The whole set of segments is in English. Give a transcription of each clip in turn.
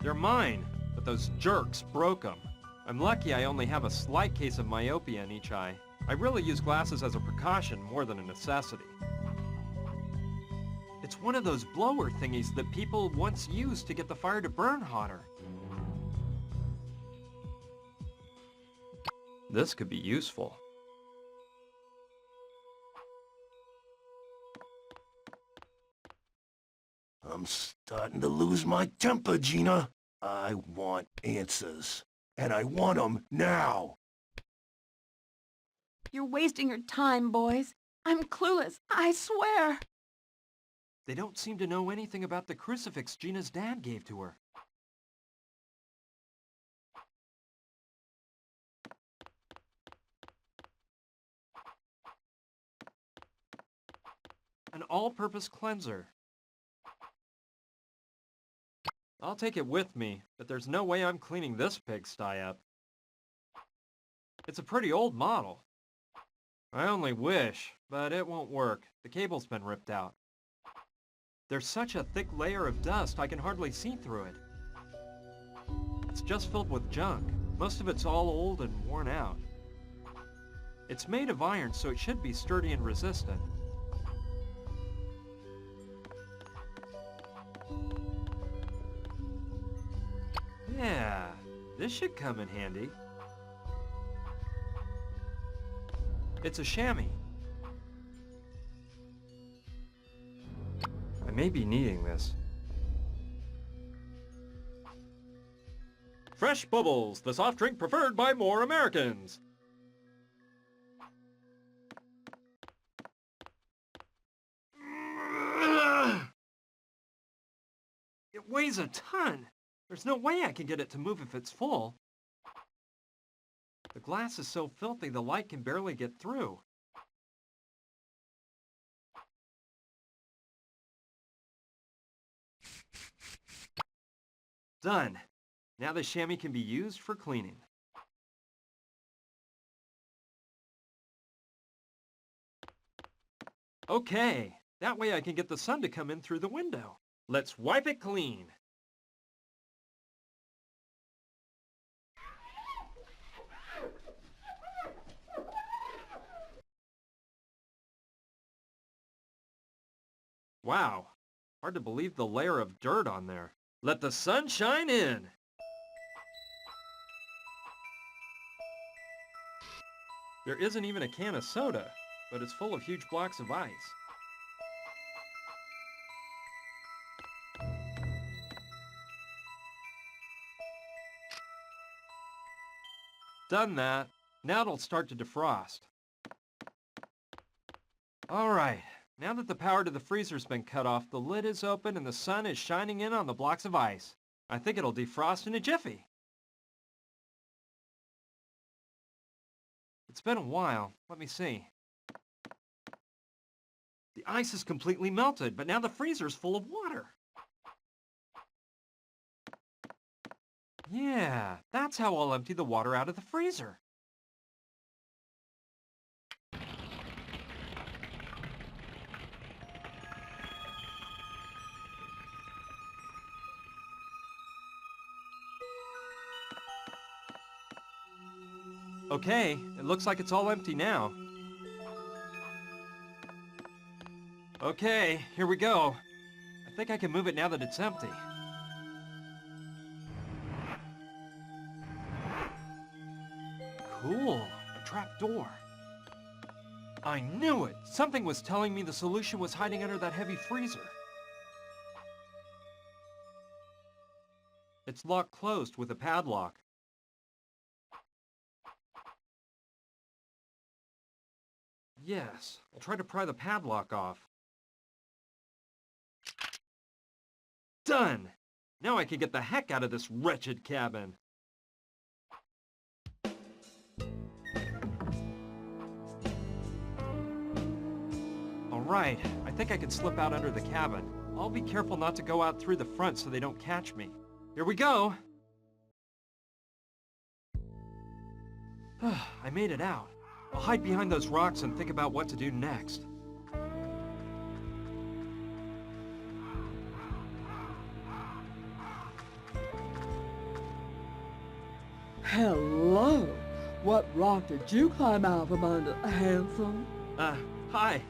They're mine, but those jerks broke them. I'm lucky I only have a slight case of myopia in each eye. I really use glasses as a precaution more than a necessity. It's one of those blower thingies that people once used to get the fire to burn hotter. This could be useful. I'm starting to lose my temper, Gina. I want answers. And I want them now. You're wasting your time, boys. I'm clueless, I swear. They don't seem to know anything about the crucifix Gina's dad gave to her. An all-purpose cleanser. I'll take it with me, but there's no way I'm cleaning this pigsty up. It's a pretty old model. I only wish, but it won't work. The cable's been ripped out. There's such a thick layer of dust I can hardly see through it. It's just filled with junk. Most of it's all old and worn out. It's made of iron, so it should be sturdy and resistant. Yeah, this should come in handy. It's a chamois. I may be needing this. Fresh Bubbles, the soft drink preferred by more Americans. It weighs a ton. There's no way I can get it to move if it's full. The glass is so filthy the light can barely get through. Done. Now the chamois can be used for cleaning. Okay, that way I can get the sun to come in through the window. Let's wipe it clean. Wow, hard to believe the layer of dirt on there. Let the sun shine in. There isn't even a can of soda, but it's full of huge blocks of ice. Done that. Now it'll start to defrost. All right. Now that the power to the freezer's been cut off, the lid is open and the sun is shining in on the blocks of ice. I think it'll defrost in a jiffy. It's been a while. Let me see. The ice is completely melted, but now the freezer's full of water. Yeah, that's how I'll empty the water out of the freezer. Okay, it looks like it's all empty now. Okay, here we go. I think I can move it now that it's empty. Cool, a trap door. I knew it! Something was telling me the solution was hiding under that heavy freezer. It's locked closed with a padlock. Yes, I'll try to pry the padlock off. Done! Now I can get the heck out of this wretched cabin. Alright, I think I can slip out under the cabin. I'll be careful not to go out through the front so they don't catch me. Here we go! I made it out. I'll hide behind those rocks and think about what to do next. Hello. What rock did you climb out from under, handsome? Hi.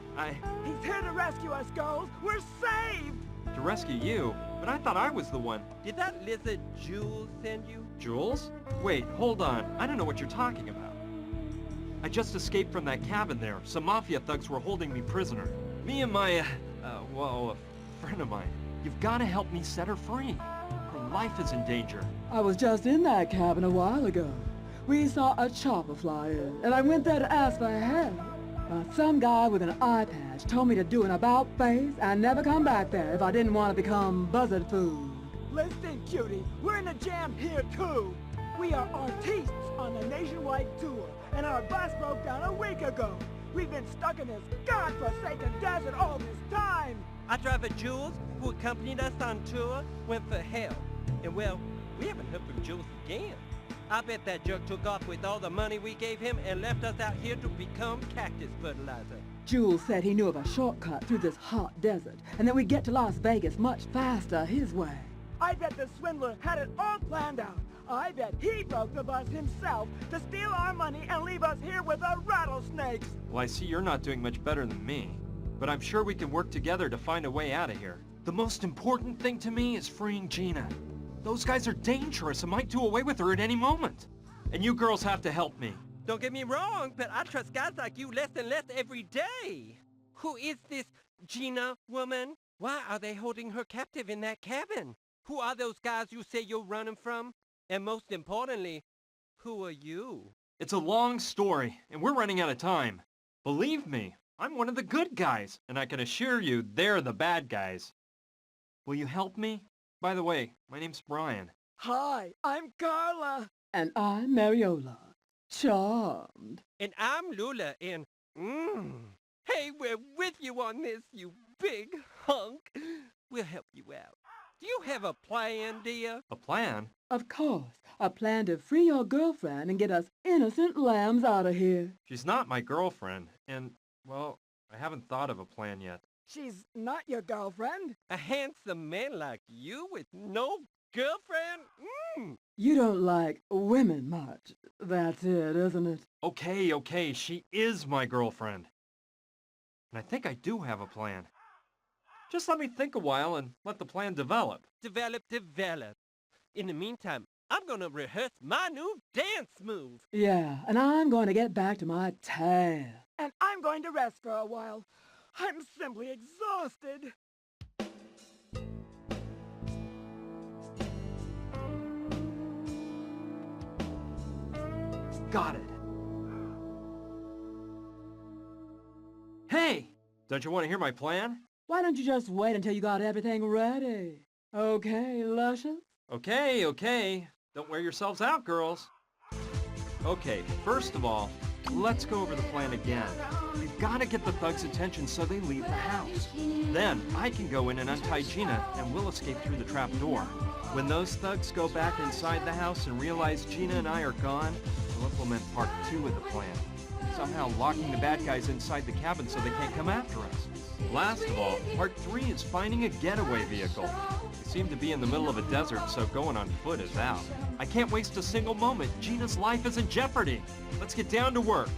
He's here to rescue us, girls. We're saved! To rescue you, but I thought I was the one. Did that lizard Jules send you? Jules? Wait, hold on. I don't know what you're talking about. I just escaped from that cabin there. Some mafia thugs were holding me prisoner. Me and my, a friend of mine. You've got to help me set her free. Her life is in danger. I was just in that cabin a while ago. We saw a chopper fly in, and I went there to ask for help. But some guy with an eye patch told me to do an about-face and never come back there if I didn't want to become buzzard food. Listen, cutie, we're in a jam here, too. We are artistes on a nationwide tour, and our bus broke down a week ago. We've been stuck in this godforsaken desert all this time. Our driver Jules, who accompanied us on tour, went for help. And well, we haven't heard from Jules again. I bet that jerk took off with all the money we gave him and left us out here to become cactus fertilizer. Jules said he knew of a shortcut through this hot desert, and that we'd get to Las Vegas much faster his way. I bet the swindler had it all planned out. I bet he broke the bus himself to steal our money and leave us here with the rattlesnakes. Well, I see you're not doing much better than me. But I'm sure we can work together to find a way out of here. The most important thing to me is freeing Gina. Those guys are dangerous and might do away with her at any moment. And you girls have to help me. Don't get me wrong, but I trust guys like you less and less every day. Who is this Gina woman? Why are they holding her captive in that cabin? Who are those guys you say you're running from? And most importantly, who are you? It's a long story, and we're running out of time. Believe me, I'm one of the good guys, and I can assure you they're the bad guys. Will you help me? By the way, my name's Brian. Hi, I'm Carla. And I'm Mariola. Charmed. And I'm Lula, and hey, we're with you on this, you big hunk. We'll help you out. Do you have a plan, dear? A plan? Of course, a plan to free your girlfriend and get us innocent lambs out of here. She's not my girlfriend, and, well, I haven't thought of a plan yet. She's not your girlfriend. A handsome man like you with no girlfriend? You don't like women much. That's it, isn't it? Okay, she is my girlfriend. And I think I do have a plan. Just let me think a while and let the plan develop. Develop. In the meantime, I'm gonna rehearse my new dance move. Yeah, and I'm going to get back to my tan. And I'm going to rest for a while. I'm simply exhausted. Got it. Hey! Don't you want to hear my plan? Why don't you just wait until you got everything ready? Okay, Luscious? Okay. Don't wear yourselves out, girls. Okay, first of all, let's go over the plan again. We've got to get the thugs' attention so they leave the house. Then I can go in and untie Gina, and we'll escape through the trap door. When those thugs go back inside the house and realize Gina and I are gone, we'll implement part 2 of the plan. Somehow locking the bad guys inside the cabin so they can't come after us. Last of all, part 3 is finding a getaway vehicle. We seem to be in the middle of a desert, so going on foot is out. I can't waste a single moment. Gina's life is in jeopardy. Let's get down to work.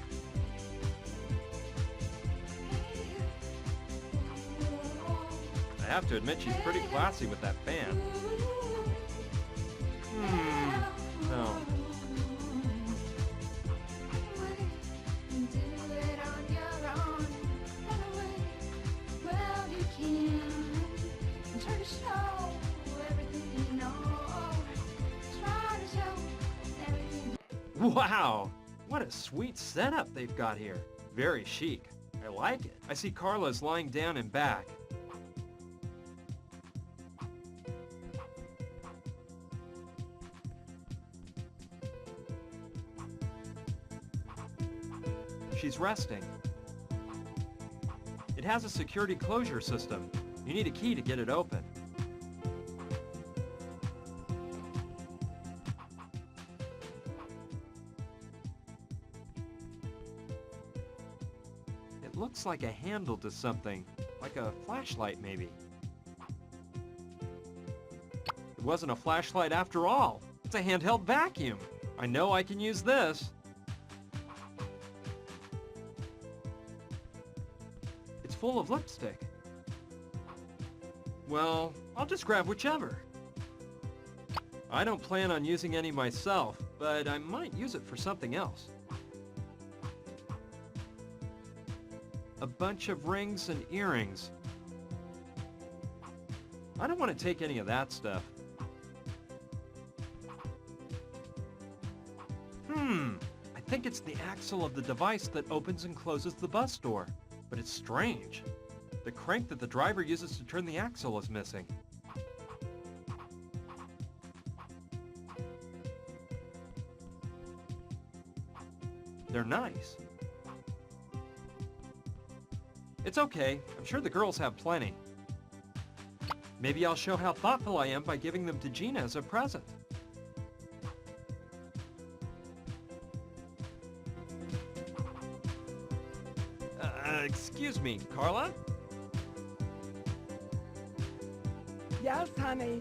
I have to admit she's pretty classy with that fan. No. Wow! What a sweet setup they've got here. Very chic. I like it. I see Carla's lying down in back. She's resting. It has a security closure system. You need a key to get it open. It looks like a handle to something, like a flashlight maybe. It wasn't a flashlight after all. It's a handheld vacuum. I know I can use this. It's full of lipstick. Well, I'll just grab whichever. I don't plan on using any myself, but I might use it for something else. A bunch of rings and earrings. I don't want to take any of that stuff. I think it's the axle of the device that opens and closes the bus door. But it's strange. The crank that the driver uses to turn the axle is missing. They're nice. It's okay. I'm sure the girls have plenty. Maybe I'll show how thoughtful I am by giving them to Gina as a present. Excuse me, Carla? Yes, honey.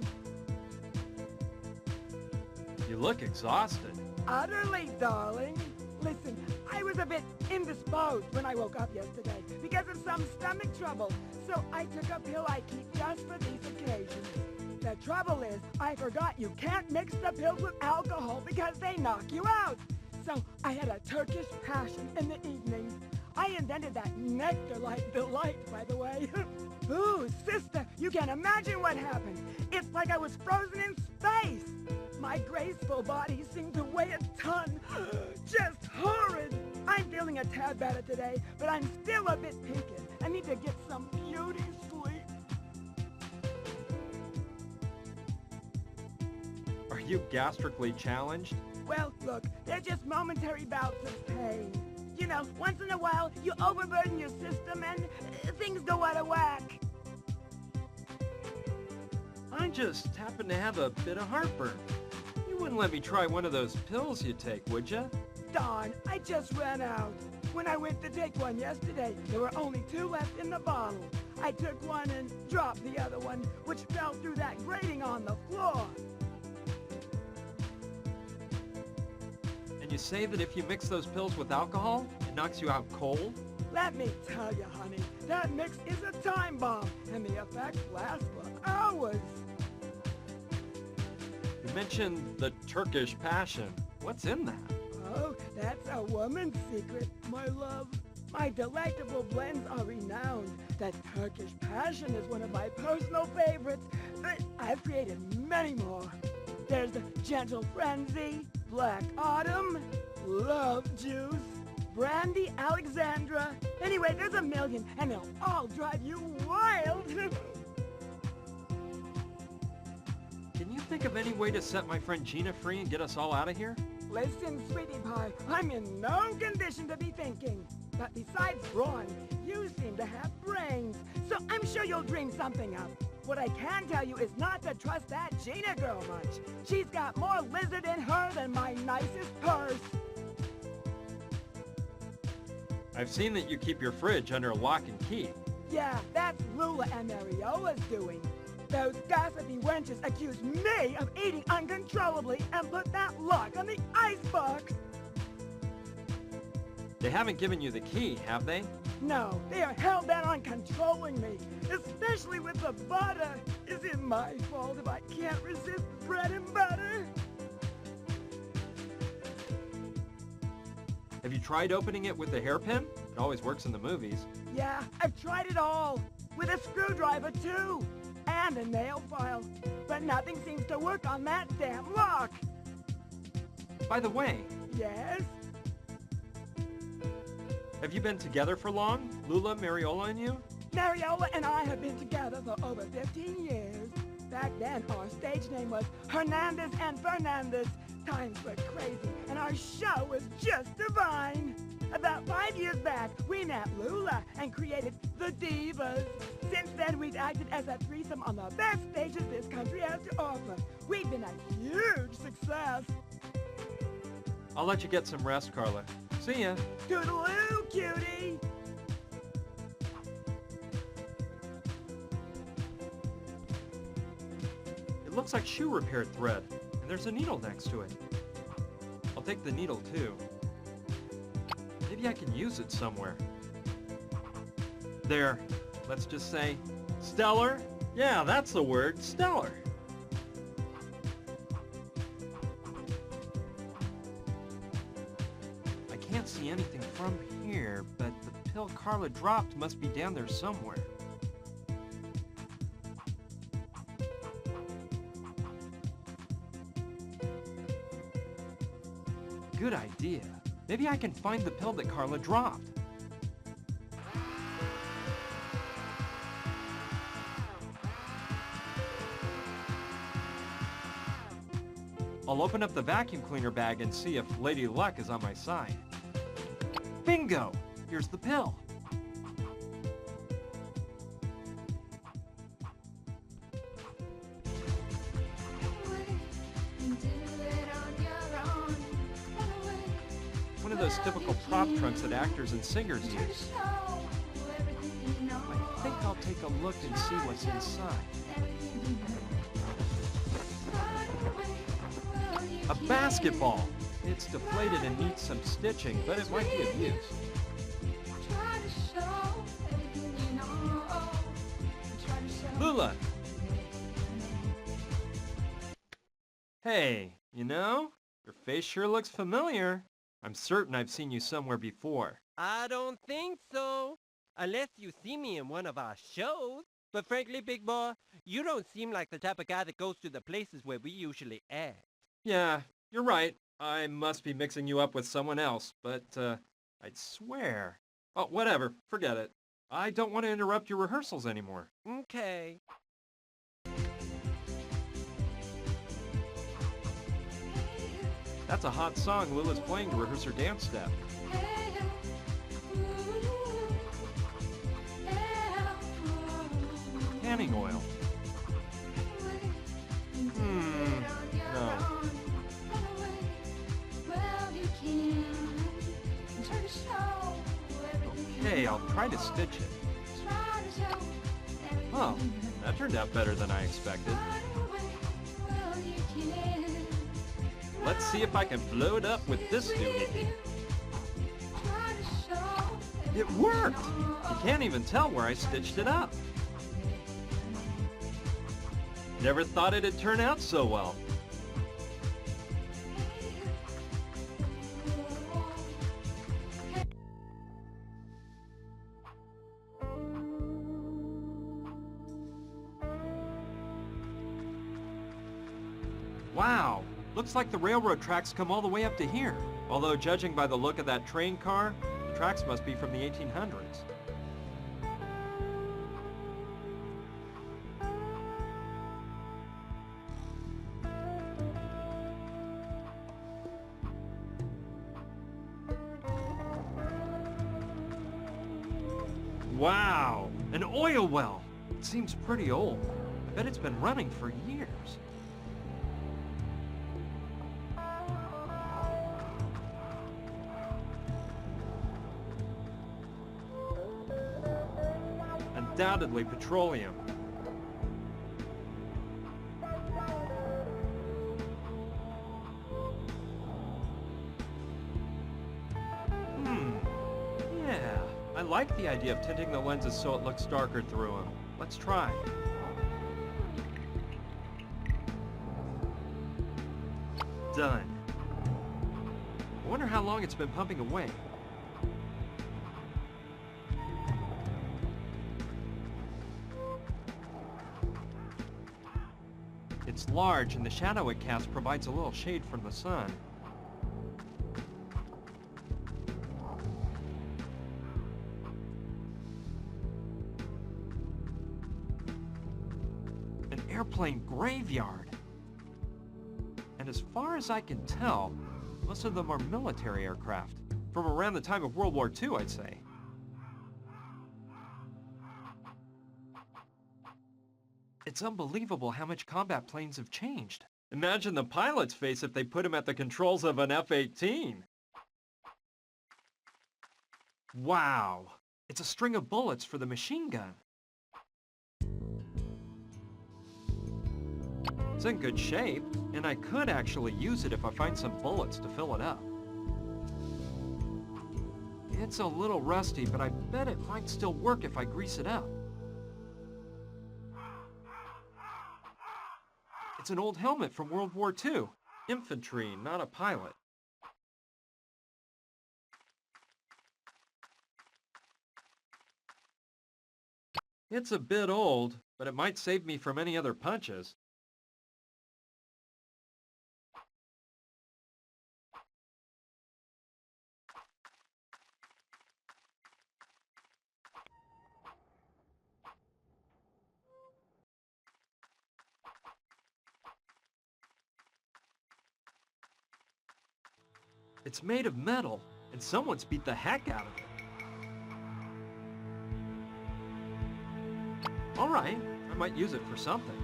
You look exhausted. Utterly, darling. Listen, I was a bit indisposed when I woke up yesterday because of some stomach trouble, so I took a pill I keep just for these occasions. The trouble is, I forgot you can't mix the pills with alcohol because they knock you out. So I had a Turkish passion in the evenings. I invented that nectar-like delight, by the way. Ooh, sister, you can't imagine what happened. It's like I was frozen in space. My graceful body seemed to weigh a ton. Just horrid. I'm feeling a tad better today, but I'm still a bit peaked. I need to get some beauty sleep. Are you gastrically challenged? Well, look, they're just momentary bouts of pain. You know, once in a while, you overburden your system and things go out of whack. I just happen to have a bit of heartburn. You wouldn't let me try one of those pills you take, would ya? Darn, I just ran out. When I went to take one yesterday, there were only 2 left in the bottle. I took one and dropped the other one, which fell through that grating on the floor. And you say that if you mix those pills with alcohol, it knocks you out cold? Let me tell you, honey, that mix is a time bomb, and the effect lasts for hours. You mentioned the Turkish passion. What's in that? Oh, that's a woman's secret, my love. My delectable blends are renowned. That Turkish passion is one of my personal favorites, but I've created many more. There's the Gentle Frenzy, Black Autumn, Love Juice, Brandy Alexandra. Anyway, there's a million, and they'll all drive you wild. Can you think of any way to set my friend Gina free and get us all out of here? Listen, sweetie pie, I'm in no condition to be thinking. But besides brawn, you seem to have brains, so I'm sure you'll dream something up. What I can tell you is not to trust that Gina girl much. She's got more lizard in her than my nicest purse. I've seen that you keep your fridge under lock and key. Yeah, that's Lula and Mariola's doing. Those gossipy wenches accuse me of eating uncontrollably and put that lock on the icebox. They haven't given you the key, have they? No, they are hell-bent on controlling me, especially with the butter. Is it my fault if I can't resist bread and butter? Have you tried opening it with a hairpin? It always works in the movies. Yeah, I've tried it all. With a screwdriver, too. And a nail file. But nothing seems to work on that damn lock. By the way, Yes? have you been together for long? Lula, Mariola, and you? Mariola and I have been together for over 15 years. Back then, our stage name was Hernandez and Fernandez. Times were crazy, and our show was just divine. About 5 years back, we met Lula and created the Divas. Since then, we've acted as a threesome on the best stages this country has to offer. We've been a huge success. I'll let you get some rest, Carla. See ya. Toodaloo, cutie! It looks like shoe repair thread, and there's a needle next to it. take the needle too. Maybe I can use it somewhere. There, let's just say, stellar? Yeah, that's the word, stellar. I can't see anything from here, but the pill Carla dropped must be down there somewhere. Good idea. Maybe I can find the pill that Carla dropped. I'll open up the vacuum cleaner bag and see if Lady Luck is on my side. Bingo! Here's the pill. One of those typical prop trunks that actors and singers use. I think I'll take a look and see what's inside. A basketball! It's deflated and needs some stitching, but it might be of use. Lula! Hey, you know, your face sure looks familiar. I'm certain I've seen you somewhere before. I don't think so. Unless you see me in one of our shows. But frankly, big boy, you don't seem like the type of guy that goes to the places where we usually act. Yeah, you're right. I must be mixing you up with someone else, but, I'd swear. Oh, whatever. Forget it. I don't want to interrupt your rehearsals anymore. Okay. That's a hot song Lula's playing to rehearse her dance step. Tanning oil. No. Okay, I'll try to stitch it. Oh, that turned out better than I expected. Let's see if I can blow it up with this doohickey. It worked! You can't even tell where I stitched it up. Never thought it'd turn out so well. Wow, looks like the railroad tracks come all the way up to here. Although judging by the look of that train car, the tracks must be from the 1800s. Wow, an oil well. It seems pretty old. I bet it's been running for years. Undoubtedly petroleum. Yeah, I like the idea of tinting the lenses so it looks darker through them. Let's try. Done. I wonder how long it's been pumping away. It's large, and the shadow it casts provides a little shade from the sun. An airplane graveyard. And as far as I can tell, most of them are military aircraft. From around the time of World War II, I'd say. It's unbelievable how much combat planes have changed. Imagine the pilot's face if they put him at the controls of an F-18. Wow, it's a string of bullets for the machine gun. It's in good shape, and I could actually use it if I find some bullets to fill it up. It's a little rusty, but I bet it might still work if I grease it up. It's an old helmet from World War II. Infantry, not a pilot. It's a bit old, but it might save me from any other punches. It's made of metal, and someone's beat the heck out of it. All right, I might use it for something.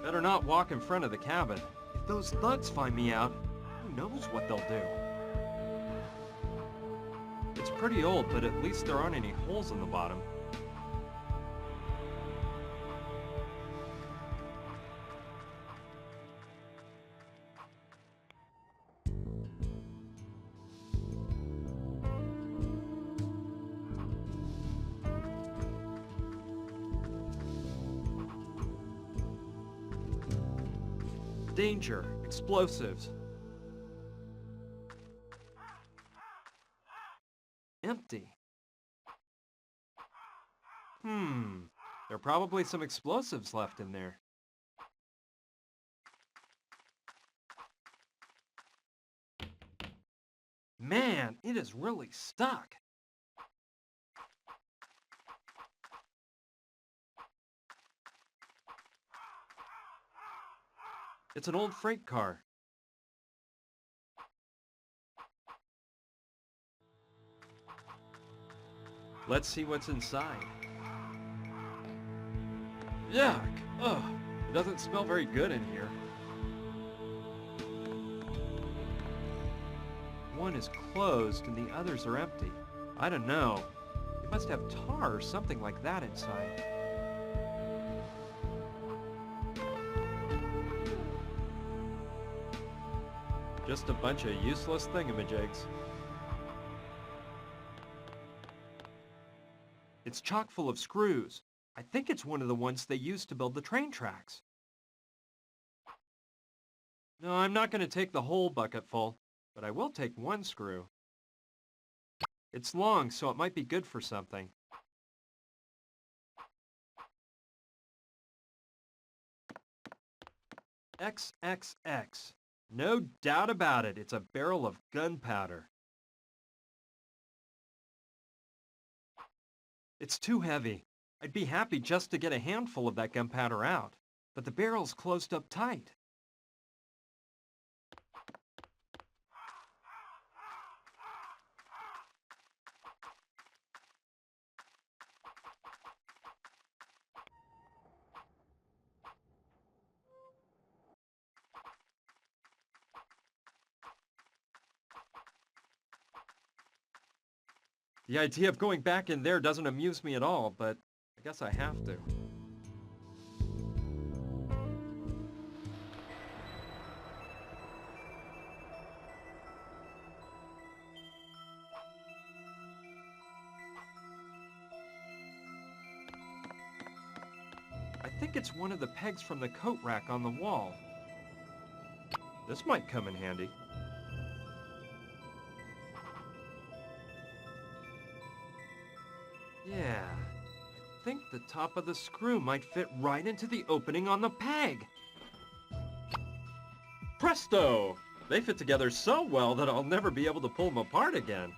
Better not walk in front of the cabin. If those thugs find me out, who knows what they'll do. It's pretty old, but at least there aren't any holes in the bottom. Danger. Explosives. Empty. There are probably some explosives left in there. Man, it is really stuck. It's an old freight car. Let's see what's inside. Yuck! Ugh, it doesn't smell very good in here. One is closed and the others are empty. I don't know. It must have tar or something like that inside. Just a bunch of useless thingamajigs. It's chock full of screws. I think it's one of the ones they used to build the train tracks. No, I'm not going to take the whole bucket full, but I will take one screw. It's long, so it might be good for something. XXX. No doubt about it, it's a barrel of gunpowder. It's too heavy. I'd be happy just to get a handful of that gunpowder out, but the barrel's closed up tight. The idea of going back in there doesn't amuse me at all, but I guess I have to. I think it's one of the pegs from the coat rack on the wall. This might come in handy. Yeah, I think the top of the screw might fit right into the opening on the peg. Presto! They fit together so well that I'll never be able to pull them apart again.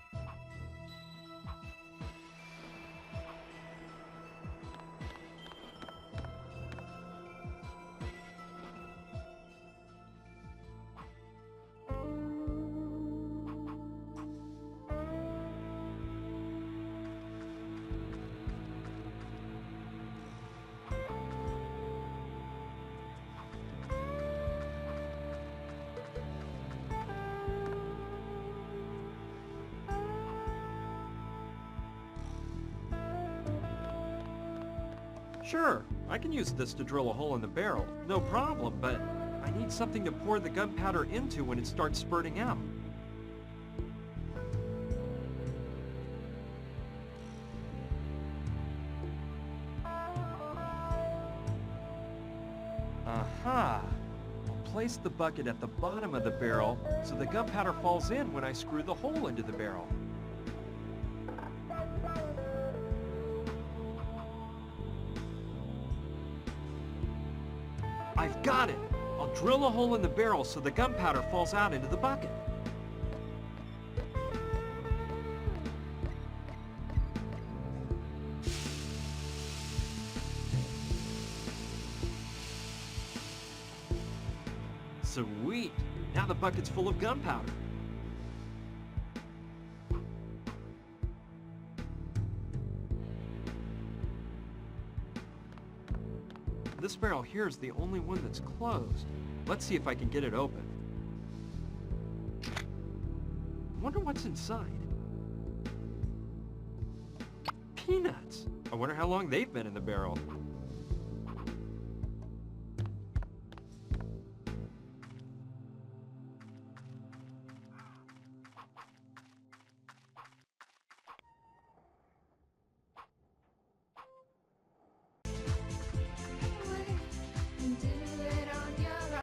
Sure, I can use this to drill a hole in the barrel, no problem, but I need something to pour the gunpowder into when it starts spurting out. Aha! I'll place the bucket at the bottom of the barrel so the gunpowder falls in when I screw the hole into the barrel. I've got it! I'll drill a hole in the barrel so the gunpowder falls out into the bucket. Sweet! Now the bucket's full of gunpowder. This barrel here is the only one that's closed. Let's see if I can get it open. Wonder what's inside. Peanuts! I wonder how long they've been in the barrel.